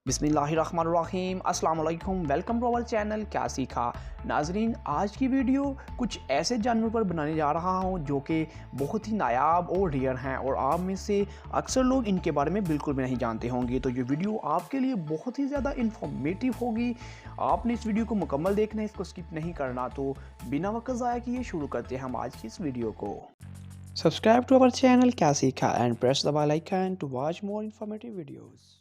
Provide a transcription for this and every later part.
बिस्मिल्लाहिर्रहमानिर्रहीम अस्सलाम वालेकुम। वेलकम टू आवर चैनल क्या सीखा। नाजरीन, आज की वीडियो कुछ ऐसे जानवर पर बनाने जा रहा हूँ जो कि बहुत ही नायाब और रेयर हैं और आप में से अक्सर लोग इनके बारे में बिल्कुल भी नहीं जानते होंगे। तो ये वीडियो आपके लिए बहुत ही ज़्यादा इंफॉर्मेटिव होगी। आपने इस वीडियो को मुकम्मल देखना है, इसको स्किप नहीं करना। तो बिना वक्त ज़ाया किए शुरू करते हैं हम आज की इस वीडियो को। सब्सक्राइब टू आवर चैनल क्या सीखा and press the bell icon to watch more informative videos.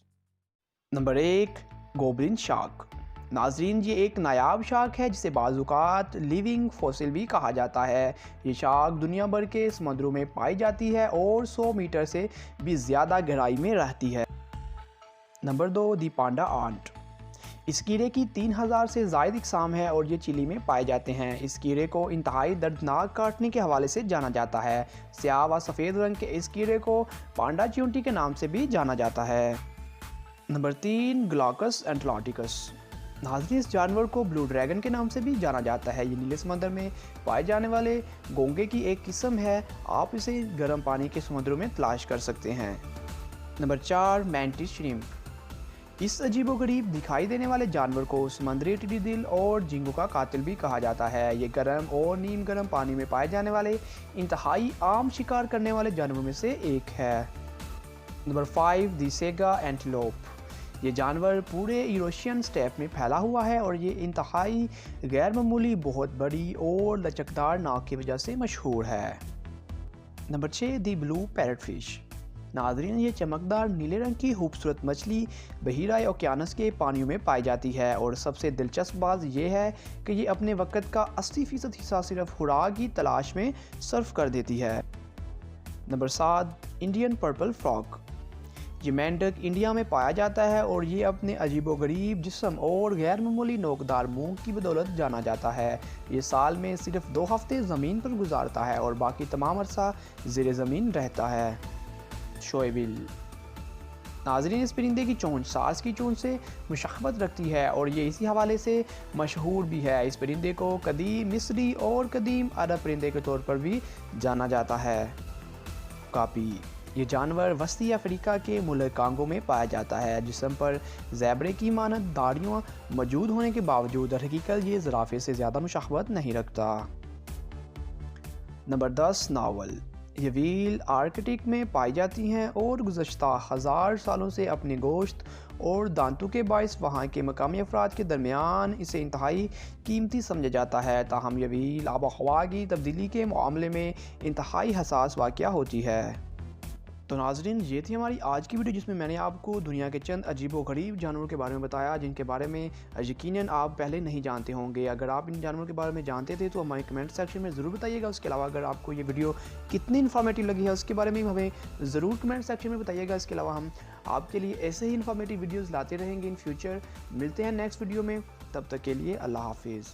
Number 1, goblin shark. नाजरीन, ये एक नायाब शार्क है जिसे बाज़-औक़ात लिविंग फॉसिल भी कहा जाता है। ये शार्क दुनिया भर के समुद्रों में पाई जाती है और 100 मीटर से भी ज़्यादा गहराई में रहती है। नंबर 2, दी पांडा आंट। इस कीड़े की 3000 से ज़ायद इक़साम है और ये चिली में पाए जाते हैं। इस कीड़े को इंतहाई दर्दनाक काटने के हवाले से जाना जाता है। स्याह व सफ़ेद रंग के इस कीड़े को पांडा च्यूंटी के नाम से भी जाना जाता है। नंबर 3, ग्लाकस एटलांटिकस। नाज़रीन, इस जानवर को ब्लू ड्रैगन के नाम से भी जाना जाता है। ये नीले समंदर में पाए जाने वाले घोंघे की एक किस्म है। आप इसे गर्म पानी के समुद्रों में तलाश कर सकते हैं। Number 4, mantis shrimp. इस अजीबोगरीब दिखाई देने वाले जानवर को समुद्री टिड्डी दिल और झींगों का कातिल भी कहा जाता है। ये गर्म और नीम गर्म पानी में पाए जाने वाले इंतहाई आम शिकार करने वाले जानवरों में से एक है। नंबर 5, दी सेगा एंटीलोप। ये जानवर पूरे यूरेशियन स्टेप में फैला हुआ है और ये इंतहाई गैर मामूली, बहुत बड़ी और लचकदार नाक की वजह से मशहूर है। नंबर 6, दी ब्लू पैरट फिश। नाज़रीन, ये चमकदार नीले रंग की खूबसूरत मछली बहीराए ओकियानस के पानियों में पाई जाती है और सबसे दिलचस्प बात यह है कि ये अपने वक़्त का 80% हिस्सा सिर्फ खुराक की तलाश में सर्फ कर देती है। Number 7, Indian purple frog. ये मेंढक इंडिया में पाया जाता है और ये अपने अजीबोगरीब जिस्म और गैर मामूली नोकदार मुंह की बदौलत जाना जाता है। ये साल में सिर्फ 2 हफ्ते ज़मीन पर गुजारता है और बाकी तमाम अरसा ज़ेरे ज़मीन रहता है। शोएबिल। नाज़रीन, इस परिंदे की चोंच सार्स की चोंच से मुशाबहत रखती है और ये इसी हवाले से मशहूर भी है। इस परिंदे को कदीम मिस्री और कदीम अरब परिंदे के तौर पर भी जाना जाता है। कापी। ये जानवर वस्ती अफ्रीका के मुल्क कांगो में पाया जाता है। जिस्म पर ज़ेब्रे की मानद दाढ़ियाँ मौजूद होने के बावजूद हकीकत ये ज़राफ़े से ज़्यादा मुशाबहत नहीं रखता। Number 10, novel. ये व्हील आर्कटिक में पाई जाती हैं और गुज़श्ता 1000 सालों से अपने गोश्त और दांतों के बायस वहाँ के मकामी अफराद के दरमियान इसे इंतहाई कीमती समझा जाता है। ताहम ये व्हील आब हवा की तब्दीली के मामले में इंतहाई हसास वाक़या होती है। तो नाज़रीन, ये थी हमारी आज की वीडियो जिसमें मैंने आपको दुनिया के चंद अजीब व गरीब जानवरों के बारे में बताया जिनके बारे में यकीनन आप पहले नहीं जानते होंगे। अगर आप इन जानवरों के बारे में जानते थे तो हमारे कमेंट सेक्शन में ज़रूर बताइएगा। उसके अलावा अगर आपको ये वीडियो कितनी इन्फॉर्मेटिव लगी है उसके बारे में हमें ज़रूर कमेंट सेक्शन में बताइएगा। इसके अलावा हम आपके लिए ऐसे ही इन्फॉर्मेटिव वीडियोज़ लाते रहेंगे इन फ्यूचर। मिलते हैं नेक्स्ट वीडियो में, तब तक के लिए अल्लाह हाफिज़।